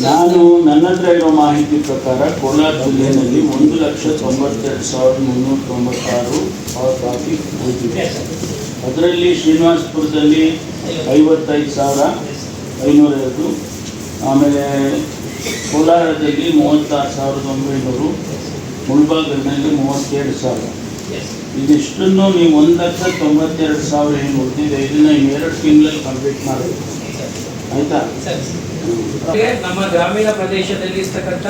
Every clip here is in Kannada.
ನಾನು ನನ್ನ ಹತ್ರ ಇರೋ ಮಾಹಿತಿ ಪ್ರಕಾರ ಕೋಲಾರ ಜಿಲ್ಲೆಯಲ್ಲಿ 1,92,396 ಕಾಪಿ ಹೋಗಿದೆ. ಅದರಲ್ಲಿ ಶ್ರೀನಿವಾಸಪುರದಲ್ಲಿ 55,502, ಆಮೇಲೆ ಕೋಲಾರದಲ್ಲಿ 36,900, ಮುಳಬಾಗಿಲಿನಲ್ಲಿ 37,000. ಇದಿಷ್ಟನ್ನು ನೀವು 1,92,000 ಏನು ಉಳಿದಿದೆ, ಇದನ್ನ 2 ತಿಂಗಳಲ್ಲಿ ಕಂಪ್ಲೀಟ್ ಮಾಡಬೇಕು. ಆಯ್ತಾ? ನಮ್ಮ ಗ್ರಾಮೀಣ ಪ್ರದೇಶದಲ್ಲಿ ಇರ್ತಕ್ಕಂಥ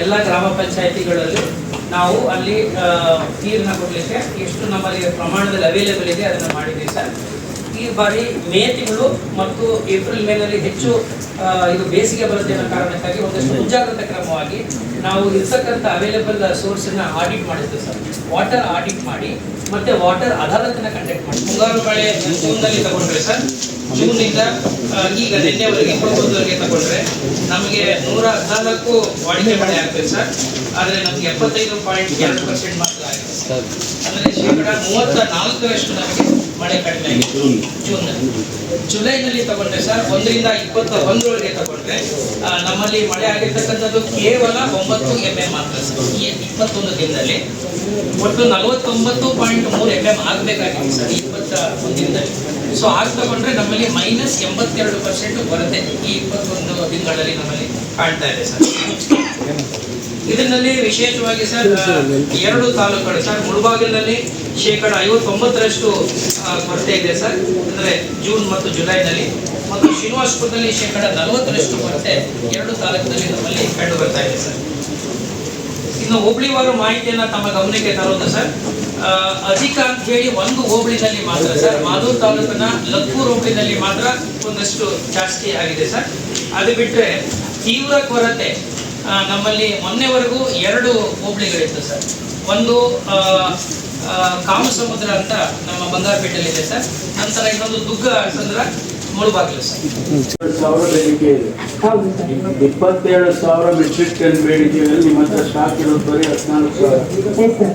ಎಲ್ಲ ಗ್ರಾಮ ಪಂಚಾಯಿತಿಗಳಲ್ಲಿ ನಾವು ಅಲ್ಲಿ ನೀರನ್ನ ಕೊಡಲಿಕ್ಕೆ ಎಷ್ಟು ನಮ್ಮಲ್ಲಿ ಪ್ರಮಾಣದಲ್ಲಿ ಅವೈಲೇಬಲ್ ಇದೆ ಅದನ್ನು ಮಾಡಿದ್ದೀವಿ ಸರ್. ಈ ಬಾರಿ ಮೇ ತಿಂಗಳು ಮತ್ತು ಏಪ್ರಿಲ್ ಮೇನಲ್ಲಿ ಹೆಚ್ಚು ಇದು ಬೇಸಿಗೆ ಬರುತ್ತೆ ಅನ್ನೋ ಕಾರಣಕ್ಕಾಗಿ ಒಂದಷ್ಟು ಮುಂಜಾಗ್ರತಾ ಕ್ರಮವಾಗಿ ನಾವು ಇರ್ತಕ್ಕಂಥ ಅವೈಲೇಬಲ್ ಸೋರ್ಸನ್ನು ಆಡಿಟ್ ಮಾಡಿದ್ವಿ ಸರ್. ವಾಟರ್ ಆಡಿಟ್ ಮಾಡಿ ಮತ್ತೆ ವಾಟರ್ ಅದಾಲತನ್ನ ಕಂಡಕ್ಟ್ ಮಾಡಿ ಮುಂಗಾರು ಮಳೆ ಜೂನ್ನಲ್ಲಿ ತಗೊಂಡ್ರೆ ಸರ್, ಜೂನ್ನಿಂದ ಈಗ ನಿನ್ನೆವರೆಗೆ 21ವರೆಗೆ ತಗೊಂಡ್ರೆ ನಮಗೆ 114 ವಾಡಿಕೆ ಮಳೆ ಆಗ್ತದೆ ಸರ್. ಆದರೆ ನಮಗೆ 75.2% ಮಾತ್ರ ಆಗಿದೆ ಸರ್. ಅಂದರೆ 34% ನಮಗೆ ಮಳೆ ಕಡಿಮೆ ಆಗಿದೆ ಜೂನ್ನಲ್ಲಿ. ಜುಲೈನಲ್ಲಿ ತಗೊಂಡ್ರೆ ಸರ್ 1ರಿಂದ 21ರವರೆಗೆ ತಗೊಂಡ್ರೆ ನಮ್ಮಲ್ಲಿ ಮಳೆ ಆಗಿರ್ತಕ್ಕಂಥದ್ದು ಕೇವಲ 9 mm ಮಾತ್ರ ಸರ್. ಈ 21 ದಿನದಲ್ಲಿ ಒಟ್ಟು 49.3 mm ಆಗಬೇಕಾಗಿದೆ ಸರ್ 21 ದಿನದಲ್ಲಿ. ಸೊ ಆಗ ತಗೊಂಡ್ರೆ ನಮ್ಮಲ್ಲಿ -82% ಬರುತ್ತೆ ಈ 21 ದಿನಗಳಲ್ಲಿ ನಮ್ಮಲ್ಲಿ ಕಾಣ್ತಾ ಇದೆ ಸರ್. ಇದರಲ್ಲಿ ವಿಶೇಷವಾಗಿ ಸರ್ 2 ತಾಲೂಕುಗಳು ಸರ್, ಮುಳಬಾಗಿಲಿನಲ್ಲಿ 59% ಕೊರತೆ ಇದೆ ಸರ್, ಅಂದರೆ ಜೂನ್ ಮತ್ತು ಜುಲೈನಲ್ಲಿ, ಮತ್ತು ಶ್ರೀನಿವಾಸಪುರದಲ್ಲಿ 40% ಕೊರತೆ 2 ತಾಲೂಕಿನಲ್ಲಿ ನಮ್ಮಲ್ಲಿ ಕಂಡು ಬರ್ತಾ ಇದೆ ಸರ್. ಇನ್ನು ಹೋಬಳಿವಾರು ಮಾಹಿತಿಯನ್ನು ತಮ್ಮ ಗಮನಕ್ಕೆ ತರೋದು ಸರ್, ಅಧಿಕ ಅಂತ ಹೇಳಿ ಒಂದು ಹೋಬಳಿನಲ್ಲಿ ಮಾತ್ರ ಸರ್, ಮಾದೂರು ತಾಲೂಕಿನ ಲಕ್ಕೂರು ಹೋಬಳಿನಲ್ಲಿ ಮಾತ್ರ ಒಂದಷ್ಟು ಜಾಸ್ತಿ ಆಗಿದೆ ಸರ್. ಅದು ಬಿಟ್ಟರೆ ತೀವ್ರ ಕೊರತೆ ನಮ್ಮಲ್ಲಿ ಮೊನ್ನೆವರೆಗೂ 2 ಹೋಬಳಿಗಳಿತ್ತು ಸರ್. ಒಂದು ಕಾಮಸಮುದ್ರ ಅಂತ ನಮ್ಮ ಬಂಗಾರಪೇಟೆಯಲ್ಲಿದೆ ಸರ್, ನಂತರ ಇನ್ನೊಂದು ದುಗ್ಗ ಸಂದ್ರ ಮುಳಬಾಗಿಲು ಸರ್. 2,000 ಬೇಡಿಕೆ ಇದೆ. 27,000 ಮೆಟ್ರಿಕ್ ಟನ್ ಬೇಡಿಕೆಯಲ್ಲಿ ನಿಮ್ಮ ಹತ್ರ ಸ್ಟಾಕ್ ಇರೋದು ಬರೀ 14,000.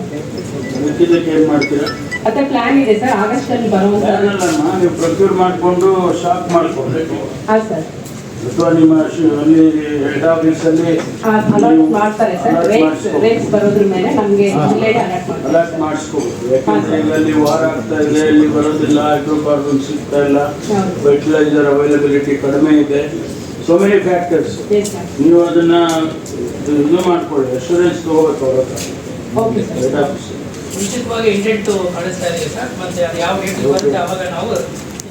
ಇದಕ್ಕೆ ಏನ್ ಮಾಡ್ತೀರಾ? ಅದೇ ಪ್ಲಾನ್ ಇದೆ ಸರ್, ಆಗಸ್ಟ್ ಅಲ್ಲಿ ಬರುವಂತ. ನೀವು ಪ್ರೊಕ್ಯೂರ್ ಮಾಡಿಕೊಂಡು ಸ್ಟಾಕ್ ಮಾಡ್ಕೊಳ್ಬೇಕು. ಅಥವಾ ನಿಮ್ಮ ಅಲ್ಲಿ ಹೆಡ್ ಆಫೀಸ್ ಅಲ್ಲಿ ಅಲರ್ಟ್ ಮಾಡ್ತಾರೆ ಸರ್. ರೇಟ್ಸ್ ಬರೋದ್ರ ಮೇಲೆ ನಮಗೆ ಅಲರ್ಟ್ ಮಾಡಿಸ್ಕೋಬೇಕು. ಯಾಕಂದ್ರೆ ಇಲ್ಲಿ ವಾರ ಆಗ್ತಾ ಇದೆ, ಇಲ್ಲಿ ಬರೋದಿಲ್ಲ, ಹೈಡ್ರೋಕಾರ್ಬನ್ ಸಿಗ್ತಾ ಇಲ್ಲ, ಫರ್ಟಿಲೈಸರ್ ಅವೈಲಬಿಲಿಟಿ ಕಡಿಮೆ ಇದೆ, ಸೋ ಮೆನಿ ಫ್ಯಾಕ್ಟರ್ಸ್. ನೀವು ಅದನ್ನ ಇದು ಮಾಡ್ಕೊಳ್ಳಿ, ಅಶ್ಯೂರೆನ್ಸ್ ತಗೋಬೇಕು ಅವ್ರ ಹತ್ರ. ಹೆಡ್ ಆಫೀಸ್ ಮುಂಚಿತವಾಗಿ ಇಂಡೆಂಟ್ ಕಳಿಸ್ತಾ ಇದೆ ಸರ್, ಮತ್ತೆ ಅದು ಯಾವ ರೇಟ್ ಬರುತ್ತೆ ಅವಾಗ ನಾವು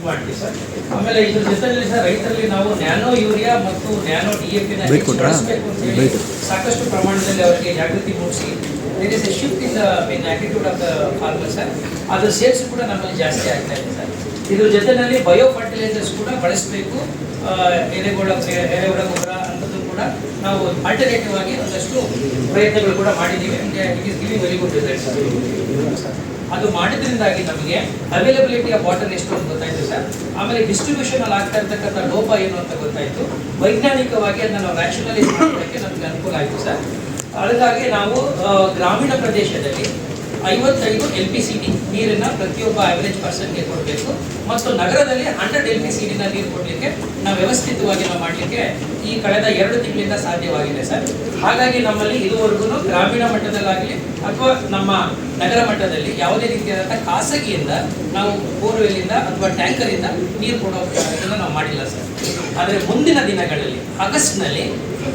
ಮಾಡ್ತೀವಿ ಸರ್. ಆಮೇಲೆ ಇದ್ರ ಜೊತೆಯಲ್ಲಿ ಸರ್ ರೈತರಲ್ಲಿ ನಾವು ನ್ಯಾನೋ ಯೂರಿಯಾ ಮತ್ತು ನ್ಯಾನೋ DAP ಬಳಸಬೇಕು ಅಂತ ಹೇಳಿ ಸಾಕಷ್ಟು ಪ್ರಮಾಣದಲ್ಲಿ ಅವರಿಗೆ ಜಾಗೃತಿ ಮೂಡಿಸಿ there is a shift in attitude of the farmer sir. ಅದರ ಸೇಲ್ಸ್ ಕೂಡ ನಮ್ಮಲ್ಲಿ ಜಾಸ್ತಿ ಆಗ್ತಾ ಇದೆ ಸರ್. ಇದ್ರ ಜೊತೆಯಲ್ಲಿ ಬಯೋ ಫರ್ಟಿಲೈಸರ್ಸ್ ಕೂಡ ಬಳಸಬೇಕು, ಎರೆಹುಳ ಗೊಬ್ಬರ ಅಂಥದ್ದು ಕೂಡ ನಾವು ಆಲ್ಟರ್ನೇಟಿವ್ ಆಗಿ ಒಂದಷ್ಟು ಪ್ರಯತ್ನಗಳು ಕೂಡ ಮಾಡಿದ್ದೀವಿ. It is giving very good result sir. ಅದು ಮಾಡಿದ್ರಿಂದಾಗಿ ನಮಗೆ ಅವೈಲಬಿಲಿಟಿ ಆಫ್ ವಾಟರ್ ಎಷ್ಟು ಅಂತ ಗೊತ್ತಾಯಿತು ಸರ್. ಆಮೇಲೆ ಡಿಸ್ಟ್ರಿಬ್ಯೂಷನ್ ಅಲ್ಲಿ ಆಗ್ತಾ ಇರ್ತಕ್ಕಂಥ ಲೋಪ ಏನು ಅಂತ ಗೊತ್ತಾಯಿತು. ವೈಜ್ಞಾನಿಕವಾಗಿ ಅದನ್ನ ನಾವು ರ್ಯಾಷನಲೈಸ್ ಮಾಡೋದಕ್ಕೆ ನಮಗೆ ಅನುಕೂಲ ಆಯಿತು ಸರ್. ಅದಕ್ಕಾಗಿ ನಾವು ಗ್ರಾಮೀಣ ಪ್ರದೇಶದಲ್ಲಿ 55 LPCD ನೀರನ್ನು ಪ್ರತಿಯೊಬ್ಬ ಅವರೇಜ್ ಪರ್ಸನ್ಗೆ ಕೊಡಬೇಕು, ಮತ್ತು ನಗರದಲ್ಲಿ 100 LPCD ನೀರು ಕೊಡಲಿಕ್ಕೆ ನಾವು ವ್ಯವಸ್ಥಿತವಾಗಿ ನಾವು ಮಾಡಲಿಕ್ಕೆ ಈ ಕಳೆದ 2 ತಿಂಗಳಿಂದ ಸಾಧ್ಯವಾಗಿದೆ ಸರ್. ಹಾಗಾಗಿ ನಮ್ಮಲ್ಲಿ ಇದುವರೆಗೂ ಗ್ರಾಮೀಣ ಮಟ್ಟದಲ್ಲಾಗಲಿ ಅಥವಾ ನಮ್ಮ ನಗರ ಮಟ್ಟದಲ್ಲಿ ಯಾವುದೇ ರೀತಿಯಾದಂಥ ಖಾಸಗಿಯಿಂದ ನಾವು ಬೋರ್ವೆಲ್ಲಿಂದ ಅಥವಾ ಟ್ಯಾಂಕರಿಂದ ನೀರು ಕೊಡೋದನ್ನು ನಾವು ಮಾಡಿಲ್ಲ ಸರ್. ಆದರೆ ಮುಂದಿನ ದಿನಗಳಲ್ಲಿ ಆಗಸ್ಟ್ನಲ್ಲಿ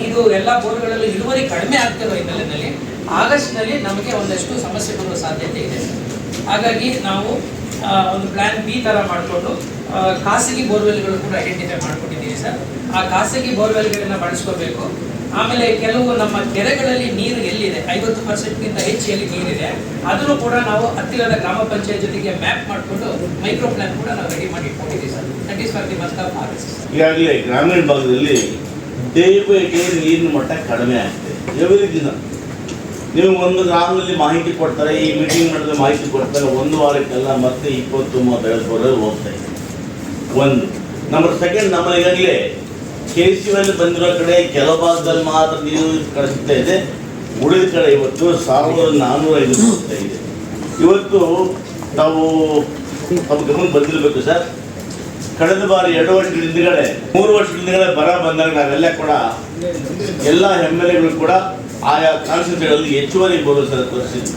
ಇದು ಎಲ್ಲ ಬೋರ್ಗಳಲ್ಲೂ ಇಳುವರಿ ಕಡಿಮೆ ಆಗ್ತಿರೋ ಹಿನ್ನೆಲೆಯಲ್ಲಿ ಆಗಸ್ಟ್ನಲ್ಲಿ ನಮಗೆ ಒಂದಷ್ಟು ಸಮಸ್ಯೆ ಬರುವ ಸಾಧ್ಯತೆ ಇದೆ ಸರ್. ಹಾಗಾಗಿ ನಾವು ಒಂದು ಪ್ಲಾನ್ ಬಿ ಥರ ಮಾಡಿಕೊಂಡು ಖಾಸಗಿ ಬೋರ್ವೆಲ್ಗಳು ಕೂಡ ಐಡೆಂಟಿಫೈ ಮಾಡ್ಕೊಂಡಿದ್ದೀವಿ ಸರ್. ಆ ಖಾಸಗಿ ಬೋರ್ವೆಲ್ಗಳನ್ನ ಬಳಸ್ಕೋಬೇಕು. ಆಮೇಲೆ ಕೆಲವು ನಮ್ಮ ಕೆರೆಗಳಲ್ಲಿ ನೀರು ಎಲ್ಲಿದೆ 50%ಗಿಂತ ಹೆಚ್ಚು ಎಲ್ಲಿ ನೀರಿದೆ ಅದನ್ನು ಕೂಡ ನಾವು ಹತ್ತಿರದ ಗ್ರಾಮ ಪಂಚಾಯತ್ ಜೊತೆಗೆ ಮ್ಯಾಪ್ ಮಾಡಿಕೊಂಡು ಮೈಕ್ರೋ ಪ್ಲಾನ್ ಕೂಡ ನಾವು ರೆಡಿ ಮಾಡಿ ಇಟ್ಕೊಂಡಿದ್ದೀವಿ sir. That is for the month of August. ಈಗಾಗಲೇ ಗ್ರಾಮೀಣ ಭಾಗದಲ್ಲಿ ಡೇ ಬೈ ಡೇ ನೀರಿನ ಮಟ್ಟ ಕಡಿಮೆ ಆಗ್ತದೆ. ಎವ್ರಿ ದಿನ ನೀವು ಒಂದು ಗ್ರಾಮದಲ್ಲಿ ಮಾಹಿತಿ ಕೊಡ್ತಾರೆ, ಈ ಮೀಟಿಂಗ್ ಮಾಡಿದ ಮಾಹಿತಿ ಕೊಡ್ತಾರೆ, 1 ವಾರಕ್ಕೆಲ್ಲ ಮತ್ತೆ 20-30 ಹೋಗ್ತಾ ಇದೆ. ಒಂದು ನಂಬರ್ ಸೆಕೆಂಡ್, ನಮ್ಮ ಈಗಾಗಲೇ KCBಯಲ್ಲಿ ಬಂದಿರೋ ಕಡೆ ಕೆಲವು ಭಾಗದಲ್ಲಿ ಮಾತ್ರ ನೀರು ಕಳಿಸ್ತಾ ಇದೆ, ಉಳಿದ ಕಡೆ ಇವತ್ತು 1405 ಹೋಗ್ತಾ ಇದೆ. ಇವತ್ತು ನಾವು ನಮ್ಮ ಗಮನ ಬಂದಿರಬೇಕು ಸರ್, ಕಳೆದ ಬಾರಿ 2 ವರ್ಷಗಳ ಹಿಂದ್ಗಡೆ 3 ವರ್ಷಗಳ ಹಿಂದ್ಗಡೆ ಬರ ಬಂದಾಗ ನಾವೆಲ್ಲ ಕೂಡ ಎಲ್ಲ MLAಗಳು ಕೂಡ ಆಯಾ ಕಾನ್ಸ್ಟಿಟ್ಯೂಷನ್ಗಳಲ್ಲಿ ಹೆಚ್ಚುವರಿ ಬೋನಸ್ ತೋರಿಸಿದ್ವಿ.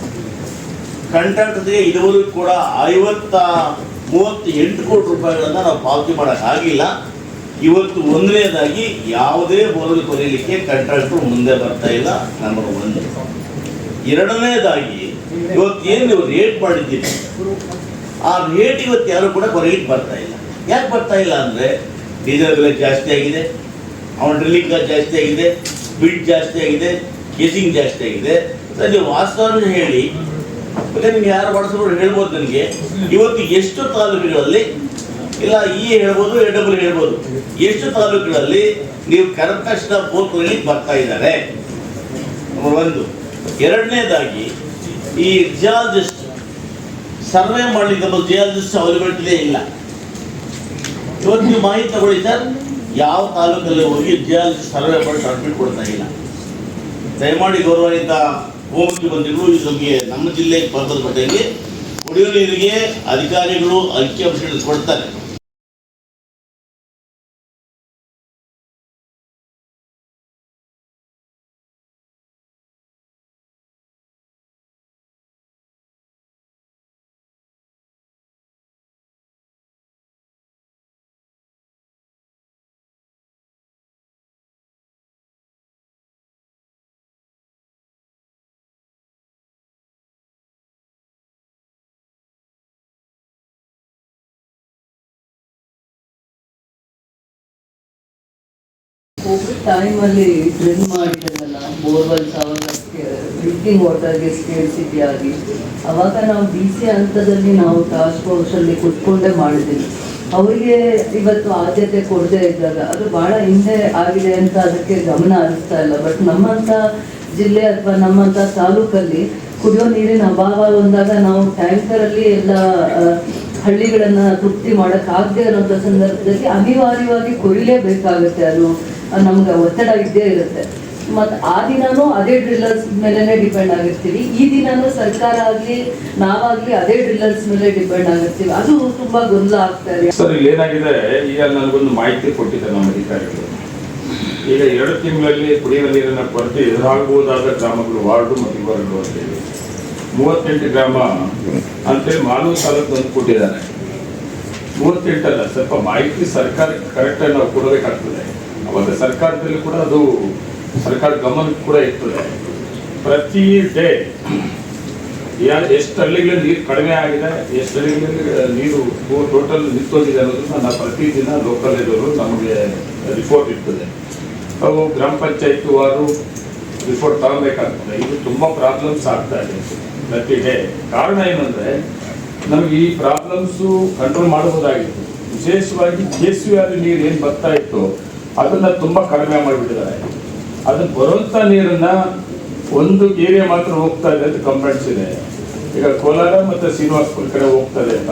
ಕಂಟ್ರಾಕ್ಟರ್ಗೆ ಇದುವರೆಗೂ ಕೂಡ 38 ಕೋಟಿ ರೂಪಾಯಿಗಳನ್ನ ನಾವು ಪಾವತಿ ಮಾಡೋಕ್ಕಾಗಿಲ್ಲ. ಇವತ್ತು ಒಂದನೇದಾಗಿ ಯಾವುದೇ ಬೋನಸ್ ಕೊಡಲಿಕ್ಕೆ ಕಾಂಟ್ರಾಕ್ಟರ್ ಮುಂದೆ ಬರ್ತಾ ಇಲ್ಲ, ನಂಬರ್ 1. ಎರಡನೇದಾಗಿ ಇವತ್ತು ಏನು ನೀವು ರೇಟ್ ಮಾಡಿದ್ದೀರಿ ಆ ರೇಟ್ ಇವತ್ತು ಯಾರು ಕೂಡ ಕೊರಲಿಕ್ಕೆ ಬರ್ತಾ ಇಲ್ಲ. ಯಾಕೆ ಬರ್ತಾ ಇಲ್ಲ ಅಂದರೆ ಡೀಸೆಲ್ ಬೆಲೆ ಜಾಸ್ತಿ ಆಗಿದೆ, ಅವನ ಡ್ರಿಲ್ಲಿಂಗ್ ಕಾಸ್ಟ್ ಜಾಸ್ತಿ ಆಗಿದೆ, ಬಿಡ್ ಜಾಸ್ತಿ ಆಗಿದೆ, ಕೇಸಿಂಗ್ ಜಾಸ್ತಿ ಆಗಿದೆ. ಸರ್ ನೀವು ವಾಸ್ತವವನ್ನು ಹೇಳಿ, ಮತ್ತೆ ನಿಮ್ಗೆ ಯಾರು ಮಾಡಿಸೋರು ಹೇಳ್ಬೋದು ನನಗೆ, ಇವತ್ತು ಎಷ್ಟು ತಾಲೂಕುಗಳಲ್ಲಿ ಇಲ್ಲ ಹೇಳ್ಬೋದು AW ಹೇಳ್ಬೋದು, ಎಷ್ಟು ತಾಲೂಕುಗಳಲ್ಲಿ ನೀವು ಕರೆಕ್ಟ್ ತಕ್ಷಣ ಬೋರ್ ಕೊರಲಿಕ್ಕೆ ಬರ್ತಾ ಇದ್ದಾರೆ, ನಂಬರ್ 1. ಎರಡನೇದಾಗಿ ಈ ಜಿಯಾಲಜಿಸ್ಟ್ ಸರ್ವೆ ಮಾಡಲಿಕ್ಕೆ ನಮ್ಮ ಜಿಯಾಲಜಿಸ್ಟ್ ಅವೈಲಬಿಲಿಟಿ ಇಲ್ಲ. ಇವತ್ತು ನೀವು ಮಾಹಿತಿ ತಗೊಳ್ಳಿ ಸರ್, ಯಾವ ತಾಲೂಕಲ್ಲಿ ಹೋಗಿ ಜಿಯಾಲಜಿಸ್ಟ್ ಸರ್ವೆ ಮಾಡಿ ಸರ್ಟಿಫಿಕೇಟ್ ಕೊಡ್ತಾ ಇಲ್ಲ. ದಯಮಾಡಿ ಗೌರವಾನ್ವಿತ ಉಪಮುಖ್ಯಮಂತ್ರಿಗಳು ಈ ಬಗ್ಗೆ ನಮ್ಮ ಜಿಲ್ಲೆಗೆ ಸಂಬಂಧಪಟ್ಟಂಗೆ ಕುಡಿಯುವ ನೀರಿಗೆ ಅಧಿಕಾರಿಗಳು ಅಂಕಿಅಂಶಗಳನ್ನು ಕೊಡ್ತಾರೆ. ಕೋವಿಡ್ ಟೈಮಲ್ಲಿ ಡ್ರಿಲ್ ಮಾಡಿದ್ರಲ್ಲ ಬೋರ್ವೆಲ್ಸ್, ಅವಾಗ ಡ್ರಿಂಕಿಂಗ್ ವಾಟರ್ಗೆ ಸ್ಕೇರ್ಸಿಟಿ ಆಗಿ ಅವಾಗ ನಾವು DC ಹಂತದಲ್ಲಿ ನಾವು ಟಾಸ್ಕ್ ಫೋರ್ಸಲ್ಲಿ ಕುತ್ಕೊಂಡೇ ಮಾಡಿದ್ದೀವಿ. ಅವರಿಗೆ ಇವತ್ತು ಆದ್ಯತೆ ಕೊಡದೇ ಇದ್ದಾಗ ಅದು ಭಾಳ ಹಿಂದೆ ಆಗಿದೆ ಅಂತ ಅದಕ್ಕೆ ಗಮನ ಹರಿಸ್ತಾ ಇಲ್ಲ. ಬಟ್ ನಮ್ಮಂಥ ಜಿಲ್ಲೆ ಅಥವಾ ನಮ್ಮಂಥ ತಾಲೂಕಲ್ಲಿ ಕುಡಿಯೋ ನೀರಿನ ಅಭಾವ ಬಂದಾಗ ನಾವು ಟ್ಯಾಂಕರಲ್ಲಿ ಎಲ್ಲ ಹಳ್ಳಿಗಳನ್ನು ತೃಪ್ತಿ ಮಾಡೋಕ್ಕಾಗದೇ ಇರೋಂಥ ಸಂದರ್ಭದಲ್ಲಿ ಅನಿವಾರ್ಯವಾಗಿ ಕೊಯ್ಲೇಬೇಕಾಗುತ್ತೆ. ಅದು ನಮ್ಗೆ ಒತ್ತಡ ಇದ್ದೇ ಇರುತ್ತೆ. ಮತ್ತು ಆ ದಿನಾನೂ ಅದೇ ಡ್ರಿಲ್ಲರ್ಸ್ ಮೇಲೇ ಡಿಪೆಂಡ್ ಆಗಿರ್ತೀವಿ, ಈ ದಿನಾನೂ ಸರ್ಕಾರ ಆಗಲಿ ನಾವಾಗಲಿ ಅದೇ ಡ್ರಿಲ್ಲರ್ಸ್ ಮೇಲೆ ಡಿಪೆಂಡ್ ಆಗಿರ್ತೀವಿ. ಅದು ತುಂಬ ಗೊಂದಲ ಆಗ್ತಾ ಇದೆ. ಸರ್, ಇಲ್ಲಿ ಏನಾಗಿದೆ, ಈಗ ನನಗೊಂದು ಮಾಹಿತಿ ಕೊಟ್ಟಿದ್ದಾರೆ ನಮ್ಮ ಅಧಿಕಾರಿಗಳು. ಈಗ 2 ತಿಂಗಳಲ್ಲಿ ಕುಡಿಯುವ ನೀರಿನ ಕೊರತೆ ಎದುರಾಗಬಹುದಾದ ಗ್ರಾಮಗಳು ವಾರ್ಡು ಮತ್ತು ಇವರು ಅಂತೇಳಿ 38 ಗ್ರಾಮ ಅಂತೇಳಿ ಮಾಲೂರು ತಾಲೂಕು ಒಂದು ಕೊಟ್ಟಿದ್ದಾರೆ. 38 ಅಲ್ಲ, ಸ್ವಲ್ಪ ಮಾಹಿತಿ ಸರ್ಕಾರಕ್ಕೆ ಕರೆಕ್ಟಾಗಿ ನಾವು ಕೊಡಬೇಕಾಗ್ತದೆ. ಅವಾಗ ಸರ್ಕಾರದಲ್ಲಿ ಕೂಡ ಅದು ಸರ್ಕಾರ ಗಮನಕ್ಕೆ ಕೂಡ ಇರ್ತದೆ. ಪ್ರತಿ ಡೇ ಎಷ್ಟು ಹಳ್ಳಿಗಳಲ್ಲಿ ನೀರು ಕಡಿಮೆ ಆಗಿದೆ, ಎಷ್ಟು ಹಳ್ಳಿಗಳಲ್ಲಿ ನೀರು ಟೋಟಲ್ ನಿಂತೋಗಿದೆ ಅನ್ನೋದನ್ನ ನಾವು ಪ್ರತಿದಿನ ಲೋಕಲ್ ಇರೋರು ನಮಗೆ ರಿಪೋರ್ಟ್ ಇರ್ತದೆ. ಅವು ಗ್ರಾಮ ಪಂಚಾಯತ್ ವಾರು ರಿಪೋರ್ಟ್ ತಗೊಬೇಕಾಗ್ತದೆ. ಇದು ತುಂಬ ಪ್ರಾಬ್ಲಮ್ಸ್ ಆಗ್ತಾ ಇದೆ ಪ್ರತಿ ಡೇ. ಕಾರಣ ಏನಂದರೆ ನಮಗೆ ಈ ಪ್ರಾಬ್ಲಮ್ಸು ಕಂಟ್ರೋಲ್ ಮಾಡಬಹುದಾಗಿತ್ತು. ವಿಶೇಷವಾಗಿ KCR ನೀರು ಏನು ಬರ್ತಾ ಇತ್ತು ಅದನ್ನು ತುಂಬ ಕಡಿಮೆ ಮಾಡಿಬಿಟ್ಟಿದ್ದಾರೆ. ಅದನ್ನು ಬರುವಂಥ ನೀರನ್ನು ಒಂದು ಏರಿಯಾ ಮಾತ್ರ ಹೋಗ್ತಾ ಇದೆ ಅಂತ ಕಂಪ್ಲೇಂಟ್ಸ್ ಇದೆ. ಈಗ ಕೋಲಾರ ಮತ್ತು ಶ್ರೀನಿವಾಸಪುರ ಕಡೆ ಹೋಗ್ತದೆ ಅಂತ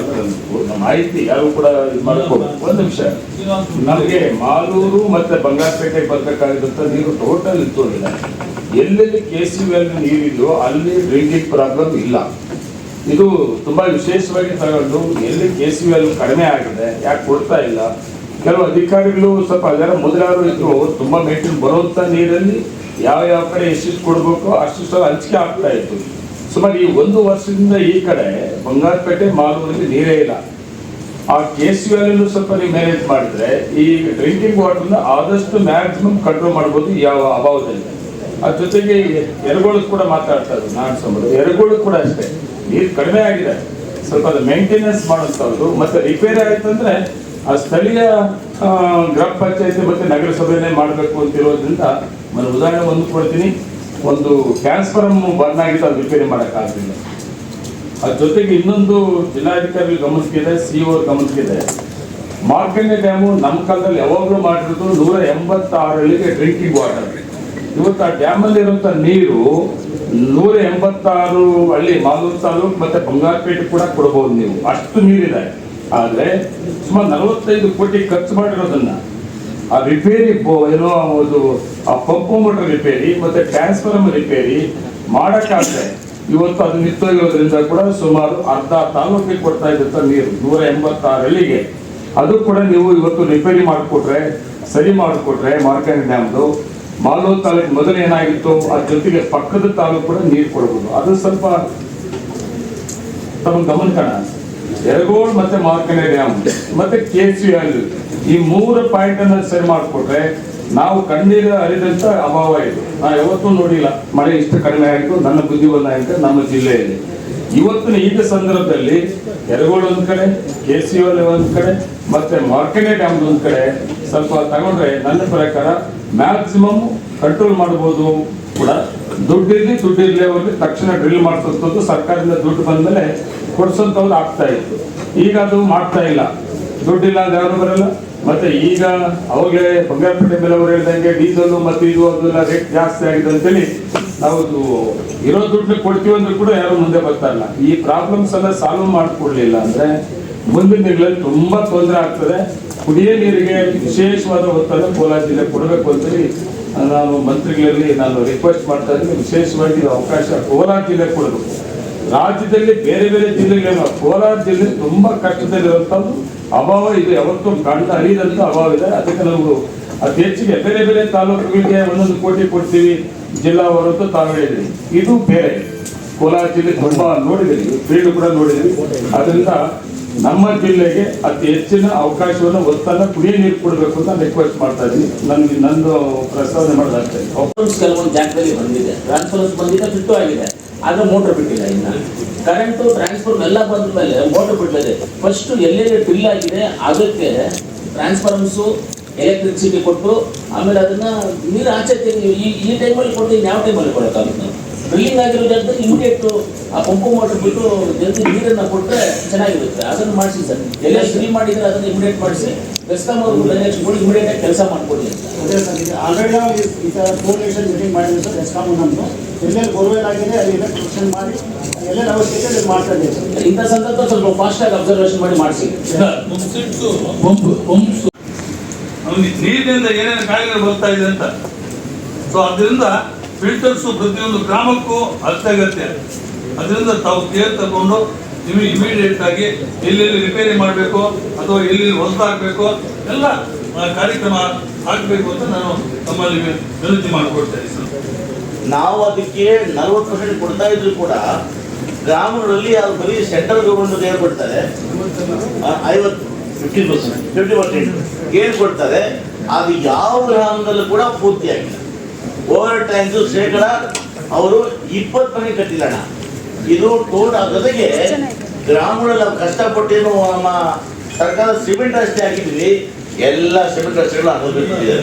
ನಮ್ಮ ಮಾಹಿತಿ ಯಾರು ಕೂಡ ಇದು ಮಾಡ್ಕೋಬೇಕು. ಒಂದು ನಿಮಿಷ, ನಮಗೆ ಮಾಲೂರು ಮತ್ತು ಬಂಗಾರಪೇಟೆಗೆ ಬರಬೇಕಾಗಿದ್ದಂಥ ನೀರು ಟೋಟಲ್ ನಿಂತೋಗಿದೆ. ಎಲ್ಲೆಲ್ಲಿ KCR ನೀರಿದೆಯೋ ಅಲ್ಲಿ ಡ್ರಿಂಕಿಂಗ್ ಪ್ರಾಬ್ಲಮ್ ಇಲ್ಲ. ಇದು ತುಂಬ ವಿಶೇಷವಾಗಿ ತಗೊಂಡು ಎಲ್ಲಿ KCR ಕಡಿಮೆ ಆಗಿದೆ, ಯಾಕೆ ಕೊಡ್ತಾ ಇಲ್ಲ. ಕೆಲವು ಅಧಿಕಾರಿಗಳು ಸ್ವಲ್ಪ ಅದರ ಮೊದಲಾರು ಇದ್ರು, ತುಂಬ ಮೇಂಟೈನ್ ಬರುವಂಥ ನೀರಲ್ಲಿ ಯಾವ ಕಡೆ ಎಷ್ಟೆಷ್ಟು ಕೊಡಬೇಕು ಅಷ್ಟು ಹಂಚಿಕೆ ಆಗ್ತಾ ಇತ್ತು. ಸುಮಾರು ಈ 1 ವರ್ಷದಿಂದ ಈ ಕಡೆ ಬಂಗಾರಪೇಟೆ ಮಾಲೂರಲ್ಲಿ ನೀರೇ ಇಲ್ಲ. ಆ KCR ಸ್ವಲ್ಪ ನೀವು ಮ್ಯಾನೇಜ್ ಮಾಡಿದ್ರೆ ಈ ಡ್ರಿಂಕಿಂಗ್ ವಾಟರ್ನ ಆದಷ್ಟು ಮ್ಯಾಕ್ಸಿಮಮ್ ಕಂಟ್ರೋಲ್ ಮಾಡ್ಬೋದು ಯಾವ ಅಭಾವದಲ್ಲಿ. ಅದ್ರ ಜೊತೆಗೆ ಎರಗೋಳು ಕೂಡ ಮಾತಾಡ್ತಾ ಇದ್ರು ನಾನು ಸಂಬಂಧ, ಎರಗೋಳು ಕೂಡ ಅಷ್ಟೇ ನೀರು ಕಡಿಮೆ ಆಗಿದೆ. ಸ್ವಲ್ಪ ಅದು ಮೇಂಟೆನೆನ್ಸ್ ಮಾಡುವಂಥದ್ದು ಮತ್ತು ರಿಪೇರಿ ಆಯ್ತಂದ್ರೆ ಆ ಸ್ಥಳೀಯ ಗ್ರಾಮ ಪಂಚಾಯತಿ ಮತ್ತು ನಗರಸಭೆನೇ ಮಾಡಬೇಕು ಅಂತಿರೋದ್ರಿಂದ ನಾನು ಉದಾಹರಣೆ ಒಂದು ಕೊಡ್ತೀನಿ. ಒಂದು ಟ್ರಾನ್ಸ್ಫಾರ್ಮ್ ಬರ್ನ್ ಆಗಿತ್ತು, ಅದು ರಿಪೇರಿ ಮಾಡೋಕ್ಕಾಗಲಿಲ್ಲ. ಅದ್ರ ಜೊತೆಗೆ ಇನ್ನೊಂದು ಜಿಲ್ಲಾಧಿಕಾರಿ ಗಮನಿಸಿದೆ, CO ಗಮನಿಸಿದೆ. ಮಾರ್ಕಂಡೆ ಡ್ಯಾಮು ನಮ್ಮ ಕಾಲದಲ್ಲಿ ಯಾವಾಗಲೂ ಮಾಡಿರೋದು 186 ಹಳ್ಳಿಗೆ ಡ್ರಿಂಕಿಂಗ್ ವಾಟರ್. ಇವತ್ತು ಆ ಡ್ಯಾಮಲ್ಲಿರುವಂಥ ನೀರು 186 ಹಳ್ಳಿ ಮಾಲೂರು ತಾಲೂಕು ಮತ್ತು ಬಂಗಾರಪೇಟೆ ಕೂಡ ಕೊಡ್ಬೋದು ನೀವು, ಅಷ್ಟು ನೀರಿದೆ. ಆದರೆ ಸುಮಾರು 45 ಕೋಟಿ ಖರ್ಚು ಮಾಡಿರೋದನ್ನ ಆ ರಿಪೇರಿ ಏನೋ ಒಂದು ಆ ಪಂಪ್ ಮೋಟರ್ ರಿಪೇರಿ ಮತ್ತು ಟ್ರಾನ್ಸ್ಫಾರ್ಮ್ ರಿಪೇರಿ ಮಾಡೋಕ್ಕಾಗದೆ ಇವತ್ತು ಅದು ನಿಂತೋಗಿರೋದ್ರಿಂದ ಕೂಡ ಸುಮಾರು ಅರ್ಧ ತಾಲೂಕಿಗೆ ಕೊಡ್ತಾ ಇದ್ದಂಥ ನೀರು 186 ಹಳ್ಳಿಗೆ ಅದು ಕೂಡ ನೀವು ಇವತ್ತು ರಿಪೇರಿ ಮಾಡಿಕೊಟ್ರೆ, ಸರಿ ಮಾಡಿಕೊಟ್ರೆ ಮಾರ್ಕಂಡೆ ಡ್ಯಾಮ್ದು ಮಾಲೂರು ತಾಲೂಕು ಮೊದಲು ಏನಾಗಿತ್ತು, ಅದ್ರ ಜೊತೆಗೆ ಪಕ್ಕದ ತಾಲೂಕು ಕೂಡ ನೀರು ಕೊಡ್ಬೋದು. ಅದು ಸ್ವಲ್ಪ ತಮ್ಮ ಗಮನ ಯರಗೋಳ್ ಮತ್ತೆ ಮಾರ್ಕಂಡೆ ಡ್ಯಾಮ್ ಮತ್ತೆ KCL ಈ 3 ಪಾಯಿಂಟ್ ಅನ್ನ ಸರಿ ಮಾಡಿಕೊಟ್ರೆ ನಾವು ಕಣ್ಣೀರು ಹರಿದಂತ ಅಭಾವ ಇದು. ನಾವು ಯಾವತ್ತೂ ನೋಡಿಲ್ಲ ಮಳೆ ಇಷ್ಟು ಕಡಿಮೆ ಆಯಿತು ನನ್ನ ಬುದ್ಧಿವಂತ ನಮ್ಮ ಜಿಲ್ಲೆಯಲ್ಲಿ. ಇವತ್ತಿನ ಈಗ ಸಂದರ್ಭದಲ್ಲಿ ಯರಗೋಳ್ ಒಂದ್ ಕಡೆ, KCL ಒಂದ್ ಕಡೆ, ಮತ್ತೆ ಮಾರ್ಕಂಡೆ ಡ್ಯಾಮ್ ಒಂದ್ ಕಡೆ ಸ್ವಲ್ಪ ತಗೊಂಡ್ರೆ ನನ್ನ ಪ್ರಕಾರ ಮ್ಯಾಕ್ಸಿಮಮ್ ಕಂಟ್ರೋಲ್ ಮಾಡಬಹುದು ಕೂಡ. ದುಡ್ಡಿರ್ಲಿ ಅವ್ರಿಗೆ ತಕ್ಷಣ ಡ್ರಿಲ್ ಮಾಡಿಸೋದು ಸರ್ಕಾರದಿಂದ ದುಡ್ಡು ಬಂದ್ಮೇಲೆ ಕೊಡ್ಸೋಂಥವ್ರು ಆಗ್ತಾ ಇತ್ತು. ಈಗ ಅದು ಮಾಡ್ತಾ ಇಲ್ಲ, ದುಡ್ಡಿಲ್ಲ ಅಂದ್ರೆ ಯಾರು ಬರಲ್ಲ. ಮತ್ತೆ ಈಗ ಅವಾಗಲೇ ಬಂಗಾರಪೇಟೆ ಮೇಲೆ ಅವ್ರು ಹೇಳ್ದಂಗೆ ಡೀಸೆಲ್ ಮತ್ತೆ ಇದು ಅದೆಲ್ಲ ರೇಟ್ ಜಾಸ್ತಿ ಆಗಿದೆ ಅಂತೇಳಿ ನಾವು ಇರೋ ದುಡ್ಡು ಕೊಡ್ತೀವಿ ಅಂದ್ರೆ ಕೂಡ ಯಾರು ಮುಂದೆ ಬರ್ತಾ ಇಲ್ಲ. ಈ ಪ್ರಾಬ್ಲಮ್ಸ್ ಎಲ್ಲ ಸಾಲ್ವ್ ಮಾಡಿಕೊಡ್ಲಿಲ್ಲ ಅಂದ್ರೆ ಮುಂದಿನ ದಿನಗಳಲ್ಲಿ ತುಂಬಾ ತೊಂದರೆ ಆಗ್ತದೆ. ಕುಡಿಯೋ ನೀರಿಗೆ ವಿಶೇಷವಾದ ಒತ್ತಡ ಕೋಲಾರ ಜಿಲ್ಲೆ ಕೊಡಬೇಕು ಅಂತೇಳಿ ನಾನು ಮಂತ್ರಿಗಳಲ್ಲಿ ನಾನು ರಿಕ್ವೆಸ್ಟ್ ಮಾಡ್ತಾ ಇದ್ದೀನಿ. ವಿಶೇಷವಾಗಿ ಅವಕಾಶ ಕೋಲಾರ ಜಿಲ್ಲೆ ಕೊಡಬೇಕು. ರಾಜ್ಯದಲ್ಲಿ ಬೇರೆ ಬೇರೆ ಜಿಲ್ಲೆಗಳೇನೋ, ಕೋಲಾರ ಜಿಲ್ಲೆ ತುಂಬಾ ಕಷ್ಟದಲ್ಲಿರುವಂಥದ್ದು ಅಭಾವ ಇದು, ಯಾವತ್ತೂ ಕಂಡು ಅರಿದಂತ ಅಭಾವ ಇದೆ. ಅದಕ್ಕೆ ನಾವು ಅತಿ ಹೆಚ್ಚಿಗೆ ಬೇರೆ ಬೇರೆ ತಾಲೂಕುಗಳಿಗೆ 1 ಕೋಟಿ ಕೊಡ್ತೀವಿ ಜಿಲ್ಲಾ ಹೊರತು ತಾವು ಹೇಳಿದ್ರಿ. ಇದು ಬೇರೆ ಕೋಲಾರ ಜಿಲ್ಲೆ ತುಂಬಾ ನೋಡಿದ್ರಿ, ಫೀಲ್ಡ್ ಕೂಡ ನೋಡಿದ್ರಿ. ಅದರಿಂದ ನಮ್ಮ ಜಿಲ್ಲೆಗೆ ಅತಿ ಹೆಚ್ಚಿನ ಅವಕಾಶವನ್ನು ಒತ್ತನ್ನು ಕುಡಿಯ ನೀರು ಕೊಡಬೇಕು ಅಂತ ರಿಕ್ವೆಸ್ಟ್ ಮಾಡ್ತಾ ಇದ್ದೀನಿ. ನನಗೆ ನಂದು ಪ್ರಸ್ತಾವನೆ ಮಾಡೋದಾಗ್ತದೆ. ಕೆಲವೊಂದು ಜಾಗದಲ್ಲಿ ಬಂದಿದೆ, ಟ್ರಾನ್ಸ್ಫರ್ಸ್ ಬಂದಿದೆ, ಫಿಟ್ಟು ಆಗಿದೆ, ಆದ್ರೆ ಮೋಟರ್ ಬಿಟ್ಟಿಲ್ಲ. ಇನ್ನು ಕರೆಂಟು ಟ್ರಾನ್ಸ್ಫರ್ ಎಲ್ಲ ಬಂದ ಮೇಲೆ ಮೋಟರ್ ಬಿಟ್ಟಿದೆ. ಫಸ್ಟ್ ಎಲ್ಲೆಲ್ಲಿ ಡ್ರಿಲ್ ಆಗಿದೆ ಅದಕ್ಕೆ ಟ್ರಾನ್ಸ್ಫಾರ್ಮರ್ಸು ಎಲೆಕ್ಟ್ರಿಸಿಟಿ ಕೊಟ್ಟು ಆಮೇಲೆ ಅದನ್ನ ನೀರು ಆಚೆ ಈ ಟೈಮಲ್ಲಿ ಕೊಟ್ಟು ಯಾವ ಟೈಮಲ್ಲಿ ಕೊಡೋಕ್ಕಾಗುತ್ತೆ? ಡ್ರಿಲ್ಲಿಂಗ್ ಆಗಿರೋ ಜಾಗದಲ್ಲಿ ಇಮಿಡಿಯೇಟ್ ಆ ಪಂಪು ಮೋಟರ್ ಬಿಟ್ಟು ಜಲ್ದಿ ನೀರನ್ನು ಕೊಟ್ಟರೆ ಚೆನ್ನಾಗಿರುತ್ತೆ. ಅದನ್ನು ಮಾಡಿಸಿ ಸರ್, ಎಲ್ಲ ಡ್ರಿಲ್ ಮಾಡಿದರೆ ಅದನ್ನು ಇಮಿಡಿಯೇಟ್ ಮಾಡಿಸಿ ಬೆಸ್ಕಾಂ ಅವರು ಡೈರೆಕ್ಷನ್ ಕೊಡಿ, ಇಮಿಡಿಯೇಟ್ ಆಗಿ ಕೆಲಸ ಮಾಡಿಕೊಡಿ ಅಂತ. ಅದೇ ಸರ್, ಈಗ ಆಲ್ರೆಡಿ ನಾವು ಈ ಥರ ಕೋಆರ್ಡಿನೇಷನ್ ಮೀಟಿಂಗ್ ಮಾಡಿದ್ವಿ ಸರ್. ಬೆಸ್ಕಾಂ ನಮ್ಮದು ಎಲ್ಲೆಲ್ಲಿ ಬೋರ್ವೆಲ್ ಆಗಿದೆ ಅಲ್ಲಿ ಎಲೆಕ್ಟ್ರಿಷನ್ ಮಾಡಿ ಎಲ್ಲೆಲ್ಲಿ ಅವಶ್ಯಕತೆ ಮಾಡ್ತಾ ಇದ್ದೀವಿ ಸರ್. ಇಂಥ ಸಂದರ್ಭ ಸ್ವಲ್ಪ ಫಾಸ್ಟಾಗಿ ಅಬ್ಸರ್ವೇಷನ್ ಮಾಡಿ ಮಾಡಿಸಿ. ನೀರಿನಿಂದ ಏನೇನು ಕಾಯಿಲೆಗಳು ಬರ್ತಾ ಇದೆ ಅಂತ. ಸೊ ಅದರಿಂದ ಫಿಲ್ಟರ್ಸು ಪ್ರತಿಯೊಂದು ಗ್ರಾಮಕ್ಕೂ ಅತ್ಯಗತ್ಯ. ಅದರಿಂದ ತಾವು ಕೇರ್ ತಗೊಂಡು ನಿಮಗೆ ಇಮಿಡಿಯೇಟ್ ಆಗಿ ಎಲ್ಲೆಲ್ಲಿ ರಿಪೇರಿ ಮಾಡಬೇಕು ಅಥವಾ ಎಲ್ಲೆಲ್ಲಿ ಹೊಸದಾಗಬೇಕು ಎಲ್ಲ ಕಾರ್ಯಕ್ರಮ ಆಗಬೇಕು ಅಂತ ನಾನು ತಮ್ಮಲ್ಲಿ ವಿನಂತಿ ಮಾಡಿಕೊಡ್ತೇನೆ ಸರ್. ನಾವು ಅದಕ್ಕೆ 40% ಕೊಡ್ತಾ ಇದ್ರು ಕೂಡ ಗ್ರಾಮಗಳಲ್ಲಿ ಅದು ಬರೀ ಸೆಂಟ್ರಲ್ ಗವರ್ಮೆಂಟ್ ಏನು ಕೊಡ್ತಾರೆ 50% ಏನು ಕೊಡ್ತಾರೆ, ಅದು ಯಾವ ಗ್ರಾಮದಲ್ಲೂ ಕೂಡ ಪೂರ್ತಿಯಾಗಿಲ್ಲ. ಓವರ್ ಟೈಮ್ಸ್ ಶೇಕಡ ಅವರು 20% ಕಟ್ಟಿಲ್ಲ ಅಣ್ಣ. ಇದು ಟೋಲ್ ಜೊತೆಗೆ ಗ್ರಾಮಗಳಲ್ಲಿ ನಾವು ಕಷ್ಟಪಟ್ಟೇನು ನಮ್ಮ ಸರ್ಕಾರ ಸಿಮೆಂಟ್ ರಸ್ತೆ ಹಾಕಿದ್ವಿ, ಎಲ್ಲ ಸಿಮೆಂಟ್ ರಸ್ತೆಗಳು ಆಗೋದಿದ್ದಾರೆ.